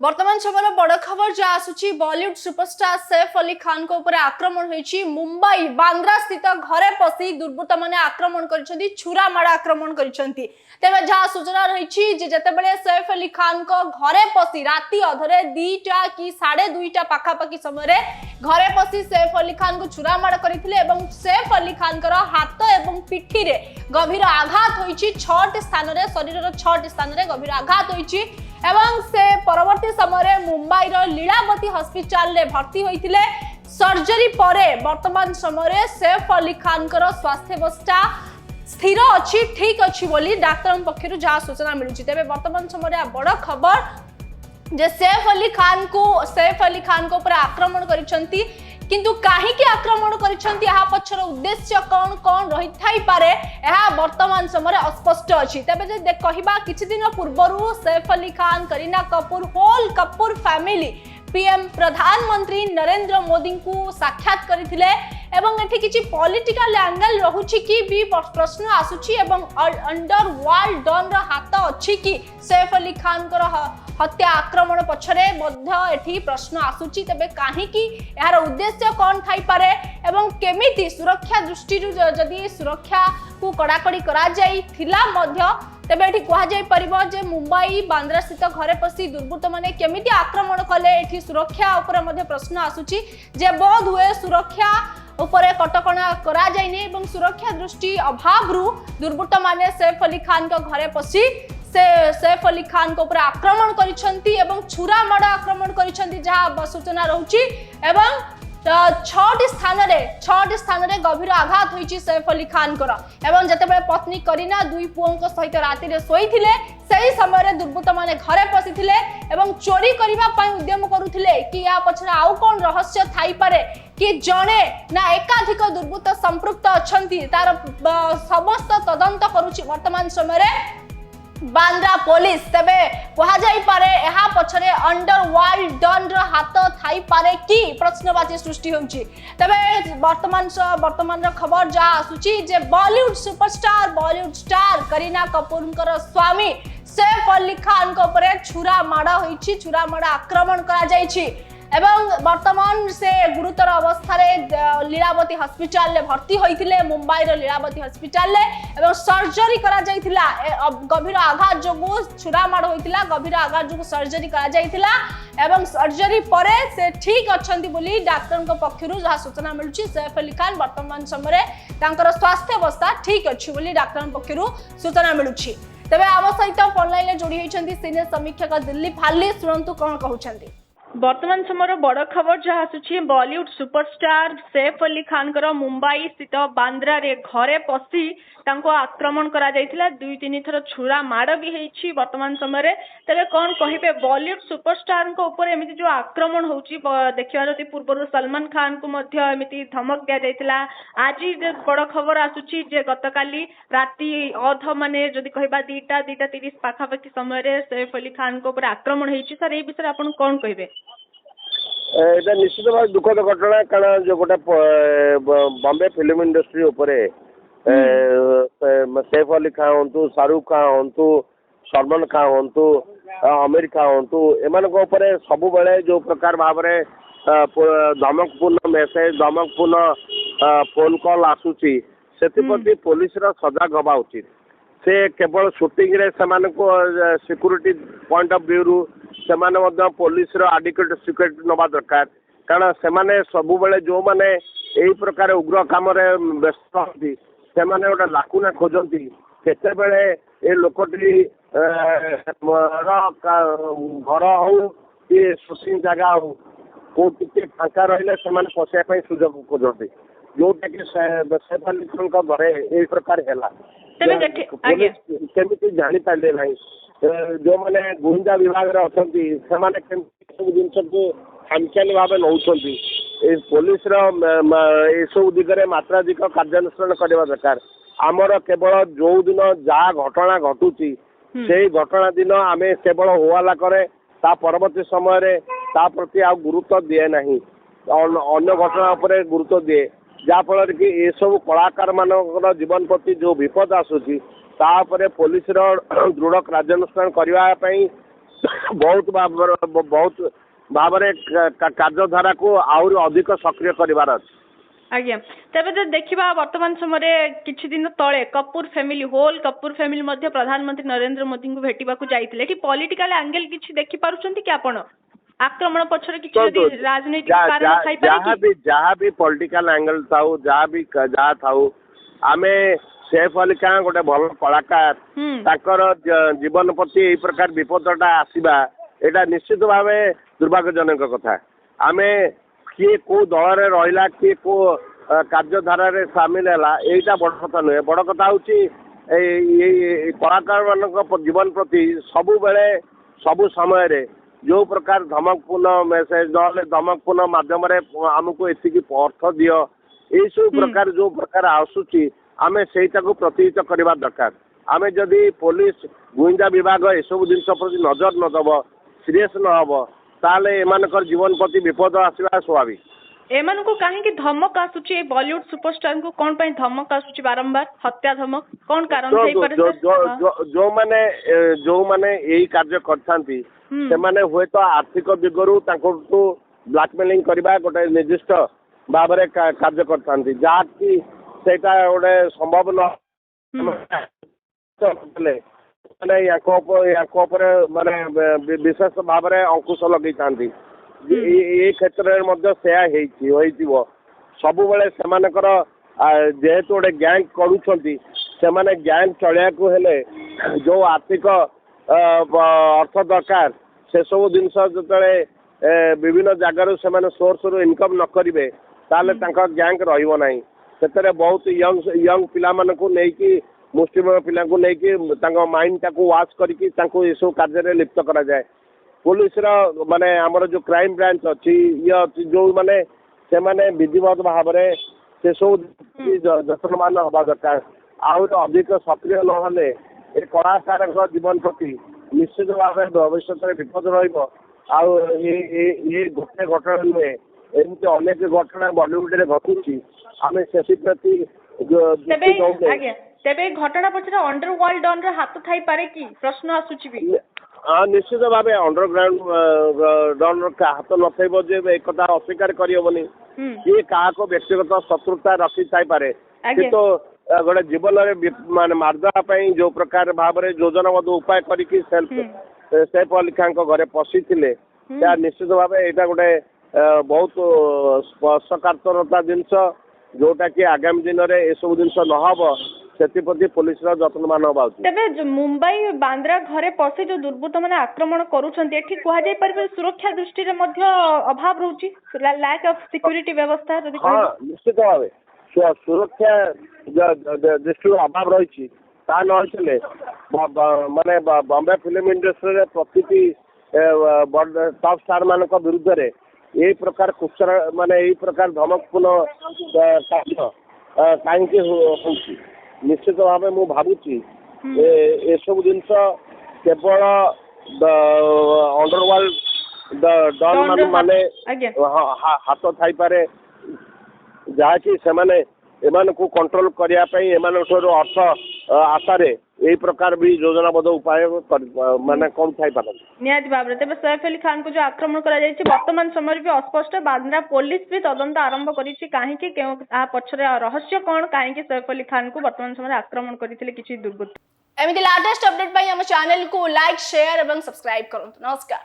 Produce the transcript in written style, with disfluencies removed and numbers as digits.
वर्तमान समय बड़ खबर जहाँ आसुची बॉलीवुड सुपरस्टार सैफ अली खान को ऊपर आक्रमण होईची। मुंबई बांद्रा स्थित घरे पशि दुर्बृत्त माने आक्रमण करिसेंती, छुरा माड़ आक्रमण करिसेंती। तेबे जहाँ सूचना रही जेतेबेले सैफ अली खान को घरे पशि राति अधरे 2टा कि 2:30 पाखापाखि समय घरे पशि सैफ अली खान को छुरा माड़ करथिले एवं सैफ अली खान कर हाथ एवं पिठी रे गभीर आघात होईची। 6टी स्थान रे शरीर 6टी स्थान रे गभीर आघात होईची एवं से परवर्ती समय मुंबई लीलावती हॉस्पिटल रे भर्ती होइथिले। सर्जरी परे वर्तमान समय सैफ अली खान कर स्वास्थ्य अवस्था स्थिर अच्छी ठीक अच्छी बोली डाक्तर पक्षर जहाँ सूचना मिलूची। तेबे वर्तमान समय बड़ खबर जे सैफ अली खान को ऊपर आक्रमण करिसेंती, किंतु काहीकि आक्रमण करिसेंती या पछर उद्देश्य कौन कौन रही थाई पारे यह वर्तमान समय अस्पष्ट अछि। तबे जे कहिबा किछि दिन पूर्वरु Saif Ali Khan, Kareena Kapoor, whole Kapoor family PM प्रधानमंत्री नरेंद्र मोदी को साक्षात करथिले एवं एठी किछि पॉलिटिकल एंगल रहुछि कि भी प्रश्न आसुछि एवं अंडर वर्ल्ड डन रो हाथ अछि कि सैफ अली खान कर हत्या आक्रमण पछरे मध्य एठी प्रश्न आसुछि। तबे काहीकि यार उद्देश्य कौन थाई पारे एवं केमिति सुरक्षा दृष्टि जदि सुरक्षा को कड़ाकड़ी करा जाई थिला मध्य तेबे एठी कहा जाई परिबो जे मुंबई बांद्रा स्थित घरे पशि दुर्बृत्त माने केमिति आक्रमण कले एठी सुरक्षा ऊपर मध्य प्रश्न आसुछि जे बोध हुए सुरक्षा उपरे कटकणा करा जाइने एवं सुरक्षा दृष्टि अभाव रु दुर्बृत्त माने सैफ अली खान को घरे पशि सैफ अली खान को ऊपर आक्रमण करिसेंती एवं छुरा माड़ आक्रमण करिसेंती जहाँ सूचना रहुछि एवं 6टी स्थान रे गभीर आघात होईची सैफ अली खान कर एवं जतेबेले पत्नी करीना दुई पुओं सहित राति रे सोईथिले सही समय दुर्बृत्त माने घरे पशिथिले एवं चोरी करिबा पई उद्यम करुथिले कि या पछरा आउ कोन रहस्य थाई पारे कि जणे ना एकाधिक दुर्बृत्त संपृक्त अछंती तार समस्त तदंत करूची वर्तमान समय रे बांद्रा पुलिस। तेबे कहा जाई पारे यहा पछरे अंडरवर्ल्ड डन रो हाथ थाई पारे कि प्रश्नवाची सृष्टि होउची। तेबे वर्तमान रो खबर जा आसुची जे बॉलीवुड स्टार करीना कपूर कर स्वामी सैफ अली खान को ऊपर छुरा माड़ होईची, छुरा माड़ आक्रमण करा जाईची एवं वर्तमान से गुरुतर अवस्था लीलावती हॉस्पिटल ले भर्ती होइथिले। मुंबई रो लीलावती हॉस्पिटल ले एवं सर्जरी करा जाइथिला। गभीर आघात जोगु छुरा माड़ होइथिला, गभीर आघात जोगु सर्जरी करा जाइथिला एवं सर्जरी परे से ठीक अछंती बोली डाक्टर को पक्षरु जहा सूचना मिलुची। सैफ अली खान वर्तमान समय तांकर स्वास्थ्य अवस्था ठीक अछि बोली डाक्टर पक्षरु सूचना मिलुची। तबे आम सहित फोन लाइन ले जोड़ी होइछंती सीनियर समीक्षक दिलीप हाली, सुनंतु कोन कहउछंती। वर्तमान समय बड़ खबर जहाँ आसुची बॉलीवुड सुपरस्टार सैफ अली खान कर मुंबई स्थित बांद्रा रे घरे पशि तांको आक्रमण करा जायथिला। 2-3 थर छुरा माड़ भी हेछि वर्तमान समय। तबे कौन कहिबे बॉलीवुड सुपरस्टार को ऊपर एमिति जो आक्रमण होउची देखिबा जति पूर्व सलमान खान को मध्य एमिति धमक दिया जायथिला। आज बड़ खबर आसुची जे गतकाली राति अध माने जदि कहिबा 2:30 पाखापाखि समय सैफ अली खान को ऊपर आक्रमण हेछि। सर ए विषय आपण कौन कहिबे? এটা নিশ্চিত ভাবে দুঃখদ ঘটনা, কারণ যে গোটে বম্বে ফিল্ম ইন্ডস্ট্রি উপরে সৈফ আলী খান হন্তু, শাহরুখ খান হন্তু, সলমান খান হন্তু, আমির খান হন্তু, এମାନଙ୍କ উপরে ସବୁବେଳେ ଯୋଉ ପ୍ରକାର ଭାବରେ ଧମକପୂର୍ଣ୍ଣ ମେସେଜ, ଧମକପୂର୍ଣ୍ଣ ଫୋନ କଲ୍ ଆସୁଛି ସେଥିପ୍ରତି ପୋଲିସର ସଜାଗ ହେବା ଉଚିତ। ସେ କେବଳ ସୁଟିଂରେ ସେମାନଙ୍କୁ ସିକ୍ୟୁରିଟି ପଏଣ୍ଟ ଅଫ୍ ଭ୍ୟୁରୁ ସେମାନେ ମଧ୍ୟ ପୋଲିସର ଆଡିକ୍ୱେଟ୍ ସିକ୍ୟୁରିଟି ନେବା ଦରକାର, କାରଣ ସେମାନେ ସବୁବେଳେ ଯେଉଁମାନେ ଏହି ପ୍ରକାର ଉଗ୍ର କାମରେ ବ୍ୟସ୍ତ ହୁଅନ୍ତି ସେମାନେ ଗୋଟେ ଲାକୁନା ଖୋଜନ୍ତି କେତେବେଳେ ଏ ଲୋକଟି ଘର ହଉ କି ସୁଟିଂ ଜାଗା ହଉ କୋଉ ଟିକେ ଫାଙ୍କା ରହିଲେ ସେମାନେ ପଶିବା ପାଇଁ ସୁଯୋଗ ଖୋଜନ୍ତି, ଯୋଉଟାକି ସୈଫ ଅଲି ଖାନଙ୍କ ଘରେ ଏଇ ପ୍ରକାର ହେଲା। କେମିତି ଜାଣିପାରିଲେ ନାହିଁ ଯୋଉମାନେ ଗୁଇନ୍ଦା ବିଭାଗରେ ଅଛନ୍ତି ସେମାନେ କେମିତି ସବୁ ଜିନିଷକୁ ଖାମଖିଆଲି ଭାବେ ନେଉଛନ୍ତି। ଏଇ ପୋଲିସର ଏସବୁ ଦିଗରେ ମାତ୍ରାଧିକ କାର୍ଯ୍ୟାନୁଷ୍ଠାନ କରିବା ଦରକାର। ଆମର କେବଳ ଯୋଉ ଦିନ ଯାହା ଘଟଣା ଘଟୁଛି ସେଇ ଘଟଣା ଦିନ ଆମେ କେବଳ ହୋହାଲ୍ଲା କରେ, ତା ପରବର୍ତ୍ତୀ ସମୟରେ ତା ପ୍ରତି ଆଉ ଗୁରୁତ୍ୱ ଦିଏ ନାହିଁ, ଅନ୍ୟ ଘଟଣା ଉପରେ ଗୁରୁତ୍ୱ ଦିଏ, ଯାହାଫଳରେ କି ଏସବୁ କଳାକାର ମାନଙ୍କର ଜୀବନ ପ୍ରତି ଯୋଉ ବିପଦ ଆସୁଛି ତା ଉପରେ ପୋଲିସର ଦୃଢ଼ କାର୍ଯ୍ୟାନୁଷ୍ଠାନ କରିବା ପାଇଁ ବହୁତ ଭାବରେ କାର୍ଯ୍ୟଧାରାକୁ ଆହୁରି ଅଧିକ ସକ୍ରିୟ କରିବାର ଅଛି। ଆଜ୍ଞା ତେବେ ଯଦି ଦେଖିବା ବର୍ତ୍ତମାନ ସମୟରେ କିଛି ଦିନ ତଳେ କପୁର ଫ୍ୟାମିଲି ହୋଲ କପୁର ଫ୍ୟାମିଲି ମଧ୍ୟ ପ୍ରଧାନମନ୍ତ୍ରୀ ନରେନ୍ଦ୍ର ମୋଦିଙ୍କୁ ଭେଟିବାକୁ ଯାଇଥିଲେ। ଏଠି ପଲିଟିକାଲ ଆଙ୍ଗେଲ କିଛି ଦେଖି ପାରୁଛନ୍ତି କି ଆପଣ? ଆକ୍ରମଣ ପଛରେ କିଛି ଯଦି ରାଜନୈତିକ କାରଣ ଥାଇପାରେ କି? ଯାହା ବି ପଲିଟିକାଲ ଆଙ୍ଗେଲ ଥାଉ ଯାହା ଥାଉ ଆମେ ସୈଫ ଅଲି ଖାଁ ଗୋଟେ ଭଲ କଳାକାର ତାଙ୍କର ଜୀବନ ପ୍ରତି ଏଇ ପ୍ରକାର ବିପଦଟା ଆସିବା ଏଇଟା ନିଶ୍ଚିତ ଭାବେ ଦୁର୍ଭାଗ୍ୟଜନକ କଥା। ଆମେ କିଏ କୋଉ ଦଳରେ ରହିଲା କିଏ କୋଉ କାର୍ଯ୍ୟଧାରାରେ ସାମିଲ ହେଲା ଏଇଟା ବଡ଼ କଥା ନୁହେଁ। ବଡ଼ କଥା ହଉଛି ଏଇ କଳାକାର ମାନଙ୍କ ଜୀବନ ପ୍ରତି ସବୁବେଳେ ସବୁ ସମୟରେ ଯୋଉ ପ୍ରକାର ଧମକପୂର୍ଣ୍ଣ ମେସେଜ ନହେଲେ ଧମକପୂର୍ଣ୍ଣ ମାଧ୍ୟମରେ ଆମକୁ ଏତିକି ଅର୍ଥ ଦିଅ ଏଇସବୁ ପ୍ରକାର ଯୋଉ ପ୍ରକାର ଆସୁଛି ଆମେ ସେଇଟାକୁ ପ୍ରତିହତ କରିବା ଦରକାର। ଆମେ ଯଦି ପୋଲିସ ଗୁଇନ୍ଦା ବିଭାଗ ଏସବୁ ଜିନିଷ ପ୍ରତି ନଜର ନ ଦେବ ସିରିୟସ୍ ନ ହେବ ତାହେଲେ ଏମାନଙ୍କର ଜୀବନ ପ୍ରତି ବିପଦ ଆସିବା ସ୍ୱାଭାବିକ। ଏମାନଙ୍କୁ କାହିଁକି ଧମକ ଆସୁଛି? ଏ ବଲିଉଡ ସୁପରଷ୍ଟାରଙ୍କୁ କଣ ପାଇଁ ଧମକ ଆସୁଛି ବାରମ୍ବାର ହତ୍ୟା ଧମକ? କଣ କାରଣ ହେଇପାରେ? ଯୋଉମାନେ ଏଇ କାର୍ଯ୍ୟ କରିଥାନ୍ତି ସେମାନେ ହୁଏତ ଆର୍ଥିକ ଦିଗରୁ ତାଙ୍କଠୁ ବ୍ଲାକମେଲିଂ କରିବା ଗୋଟେ ନିର୍ଦ୍ଦିଷ୍ଟ ଭାବରେ କାର୍ଯ୍ୟ କରିଥାନ୍ତି ଯାହାକି ସେଇଟା ଗୋଟେ ସମ୍ଭବ ନ ୟାଙ୍କ ଉପରେ ମାନେ ବିଶେଷ ଭାବରେ ଅଙ୍କୁଶ ଲଗେଇଥାନ୍ତି। ଏଇ କ୍ଷେତ୍ରରେ ମଧ୍ୟ ସେୟା ହେଇଥିବ। ସବୁବେଳେ ସେମାନଙ୍କର ଯେହେତୁ ଗୋଟେ ଗ୍ୟାଙ୍ଗ କରୁଛନ୍ତି ସେମାନେ ଗ୍ୟାଙ୍ଗ ଚଳିବାକୁ ହେଲେ ଯୋଉ ଆର୍ଥିକ ଅର୍ଥ ଦରକାର ସେସବୁ ଜିନିଷ ଯେତେବେଳେ ବିଭିନ୍ନ ଜାଗାରୁ ସେମାନେ ସୋର୍ସରୁ ଇନକମ୍ ନ କରିବେ ତାହେଲେ ତାଙ୍କ ଗ୍ୟାଙ୍ଗ ରହିବ ନାହିଁ। ସେଥିରେ ବହୁତ ୟଙ୍ଗ ପିଲାମାନଙ୍କୁ ନେଇକି ମୁଷ୍ଟିମେୟ ପିଲାଙ୍କୁ ନେଇକି ତାଙ୍କ ମାଇଣ୍ଡଟାକୁ ୱାଶ୍ କରିକି ତାଙ୍କୁ ଏସବୁ କାର୍ଯ୍ୟରେ ଲିପ୍ତ କରାଯାଏ। ପୋଲିସର ମାନେ ଆମର ଯୋଉ କ୍ରାଇମ ବ୍ରାଞ୍ଚ ଅଛି ଅଛି ଯୋଉମାନେ ସେମାନେ ବିଧିବଦ୍ଧ ଭାବରେ ସେସବୁ ଯତ୍ନବାନ ହେବା ଦରକାର। ଆହୁରି ଅଧିକ ସକ୍ରିୟ ନହେଲେ ଏ କଳାକାରଙ୍କ ଜୀବନ ପ୍ରତି ନିଶ୍ଚିତ ଭାବେ ଭବିଷ୍ୟତରେ ବିପଦ ରହିବ। ଆଉ ଏ ଗୋଟେ ଘଟଣା ନୁହେଁ ଏମିତି ଅନେକ ଘଟଣା ବଲିଉଡରେ ଘଟୁଛି। ଆମେ ସେଥିପ୍ରତି ତେବେ ଘଟଣା ପଛରେ ଅଣ୍ଡରୱାର୍ଲ୍ଡ ଡନ୍ର ହାତ ଥାଇପାରେ କି ପ୍ରଶ୍ନ ଆସୁଛି ବି? ନିଶ୍ଚିତ ଭାବେ ଅଣ୍ଡରଗ୍ରାଉଣ୍ଡ ଡନ୍ର ହାତ ନଥାଇବ ଯେ ଏକଥା ଅସ୍ୱୀକାର କରିହେବନି। କିଏ କାହାକୁ ବ୍ୟକ୍ତିଗତ ଶତ୍ରୁତା ରଖିଥାଇପାରେ କିନ୍ତୁ ଗୋଟେ ଜୀବନରେ ମାନେ ମାରିଦେବା ପାଇଁ ଯୋଉ ପ୍ରକାର ଭାବରେ ଯୋଜନାବଦ୍ଧ ଉପାୟ କରିକି ସୈଫ ଅଲି ଖାଁଙ୍କ ଘରେ ପଶିଥିଲେ ଏହା ନିଶ୍ଚିତ ଭାବେ ଏଇଟା ଗୋଟେ ବହୁତ ସ୍ପର୍ଶକାତରତା ଜିନିଷ ଯୋଉଟା କି ଆଗାମୀ ଦିନରେ ଏସବୁ ଜିନିଷ ନହବ ସେଥିପ୍ରତି ପୋଲିସର ଯତ୍ନବାନ ହେବା ଉଚିତ। ତେବେ ମୁମ୍ବାଇ ବାନ୍ଦ୍ରା ଘରେ ପଶି ଯୋଉ ଦୁର୍ବୃତ୍ତ ମାନେ ଆକ୍ରମଣ କରୁଛନ୍ତି ଏଠି କୁହାଯାଇ ପାରିବ ସୁରକ୍ଷା ଦୃଷ୍ଟିରେ ମଧ୍ୟ ଅଭାବ ରହୁଛି ଲ୍ୟାକ୍ ଅଫ୍ ସିକ୍ୟୁରିଟି ବ୍ୟବସ୍ଥା ଯଦି ନିଶ୍ଚିତ ଭାବେ ସୁରକ୍ଷା ଦୃଷ୍ଟିରୁ ଅଭାବ ରହିଛି। ତା ନ ହେଇଥିଲେ ମାନେ ବମ୍ବେ ଫିଲ୍ମ ଇଣ୍ଡଷ୍ଟ୍ରିରେ ପ୍ରତିଟି ଟପ୍ ଷ୍ଟାର ମାନଙ୍କ ବିରୁଦ୍ଧରେ ଏଇ ପ୍ରକାର କୁଚରା ମାନେ ଏଇ ପ୍ରକାର ଧମକପୂର୍ଣ୍ଣ କାର୍ଯ୍ୟ କାହିଁକି ହଉଛି? ନିଶ୍ଚିତ ଭାବେ ମୁଁ ଭାବୁଛି ଏସବୁ ଜିନିଷ କେବଳ ଅଣ୍ଡରୱାର୍ଲ୍ଡ ଡନ୍ ମାନେ ହାତ ଥାଇପାରେ ଯାହାକି ସେମାନେ ଏମାନଙ୍କୁ କଣ୍ଟ୍ରୋଲ କରିବା ପାଇଁ ଏମାନଙ୍କଠାରୁ ଅର୍ଥ ଆଶାରେ ଏଇ ପ୍ରକାର ବି ଯୋଜନାବଦ୍ଧ ଉପାୟ ମାନେ କଣ ଥାଇପାରନ୍ତି। ନିହାତି ଭାବରେ ତେବେ ସୈଫ ଅଲି ଖାନଙ୍କୁ ଯୋଉ ଆକ୍ରମଣ କରାଯାଇଛି ବର୍ତ୍ତମାନ ସମୟରେ ବି ଅସ୍ପଷ୍ଟ। ବାନ୍ଦ୍ରା ପୋଲିସ ବି ତଦନ୍ତ ଆରମ୍ଭ କରିଛି କାହିଁକି ତା ପଛରେ ରହସ୍ୟ କଣ କାହିଁକି ସୈଫ ଅଲି ଖାନଙ୍କୁ ବର୍ତ୍ତମାନ ସମୟରେ ଆକ୍ରମଣ କରିଥିଲେ କିଛି ଦୁର୍ବୃତ୍ତ। ଏମିତି ଲାଟେଷ୍ଟ ଅପଡେଟ୍ ପାଇଁ ଆମ ଚ୍ୟାନେଲକୁ ଲାଇକ୍ ସେୟାର ଏବଂ ସବସ୍କ୍ରାଇବ କରନ୍ତୁ। ନମସ୍କାର।